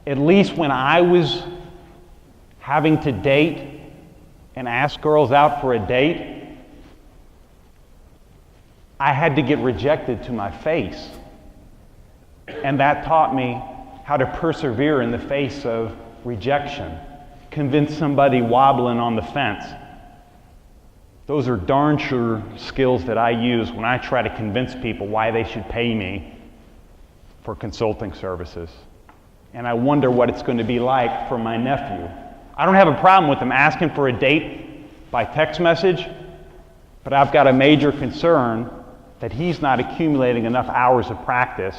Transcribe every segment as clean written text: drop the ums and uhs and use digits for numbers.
at least when I was having to date and ask girls out for a date, I had to get rejected to my face. And that taught me how to persevere in the face of rejection, convince somebody wobbling on the fence. Those are darn sure skills that I use when I try to convince people why they should pay me for consulting services. And I wonder what it's going to be like for my nephew. I don't have a problem with him asking for a date by text message, but I've got a major concern that he's not accumulating enough hours of practice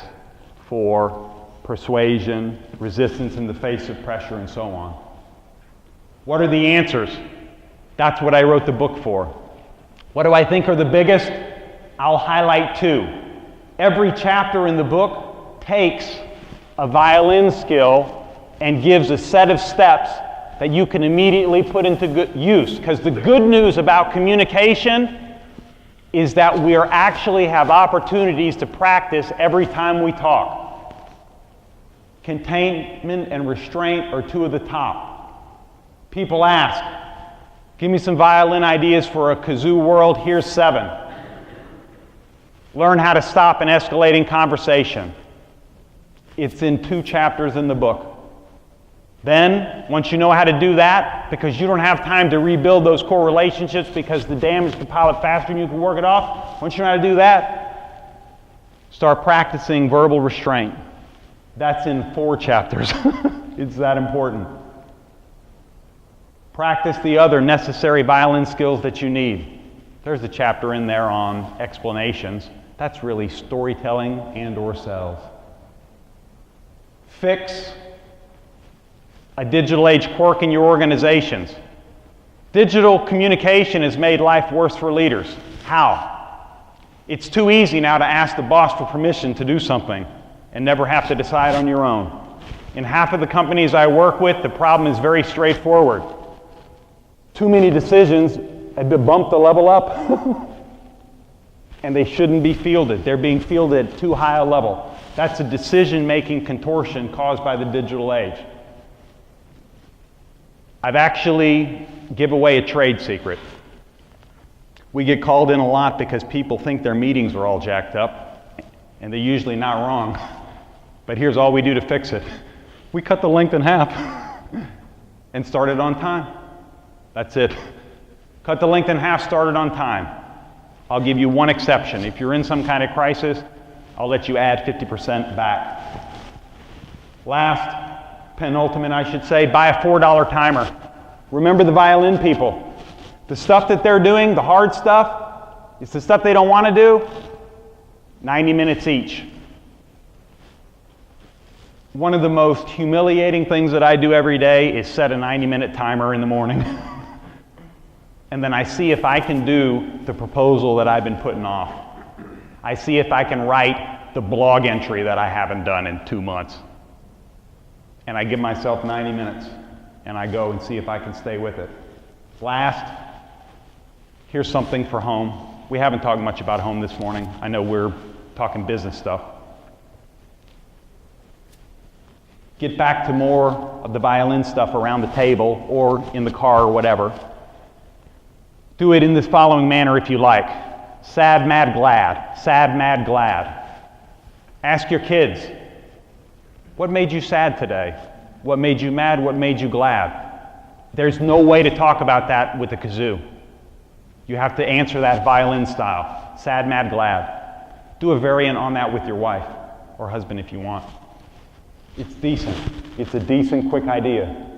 for persuasion, resistance in the face of pressure, and so on. What are the answers? That's what I wrote the book for. What do I think are the biggest? I'll highlight two. Every chapter in the book takes a violin skill and gives a set of steps that you can immediately put into good use. Because the good news about communication is that we actually have opportunities to practice every time we talk. Containment and restraint are two of the top. People ask, give me some violin ideas for a kazoo world. Here's 7. Learn how to stop an escalating conversation. It's in 2 chapters in the book. Then, once you know how to do that, because you don't have time to rebuild those core relationships because the damage can pile up faster than you can work it off, once you know how to do that, start practicing verbal restraint. That's in 4 chapters. It's that important. Practice the other necessary violin skills that you need. There's a chapter in there on explanations. That's really storytelling and/or sales. Fix a digital age quirk in your organizations. Digital communication has made life worse for leaders. How? It's too easy now to ask the boss for permission to do something and never have to decide on your own. In half of the companies I work with, the problem is very straightforward. Too many decisions have bumped the level up and they shouldn't be fielded. They're being fielded at too high a level. That's a decision-making contortion caused by the digital age. I've actually given away a trade secret. We get called in a lot because people think their meetings are all jacked up, and they're usually not wrong. But here's all we do to fix it. We cut the length in half and start it on time. That's it. Cut the length in half, start it on time. I'll give you one exception. If you're in some kind of crisis, I'll let you add 50% back. Last, penultimate I should say, buy a $4 timer. Remember the violin people. The stuff that they're doing, the hard stuff, it's the stuff they don't want to do, 90 minutes each. One of the most humiliating things that I do every day is set a 90-minute timer in the morning. And then I see if I can do the proposal that I've been putting off. I see if I can write the blog entry that I haven't done in 2 months. And I give myself 90 minutes, and I go and see if I can stay with it. Last, here's something for home. We haven't talked much about home this morning. I know we're talking business stuff. Get back to more of the violin stuff around the table or in the car or whatever. Do it in this following manner if you like. Sad, mad, glad. Sad, mad, glad. Ask your kids, what made you sad today? What made you mad? What made you glad? There's no way to talk about that with the kazoo. You have to answer that violin style. Sad, mad, glad. Do a variant on that with your wife or husband if you want. It's decent. It's a decent, quick idea.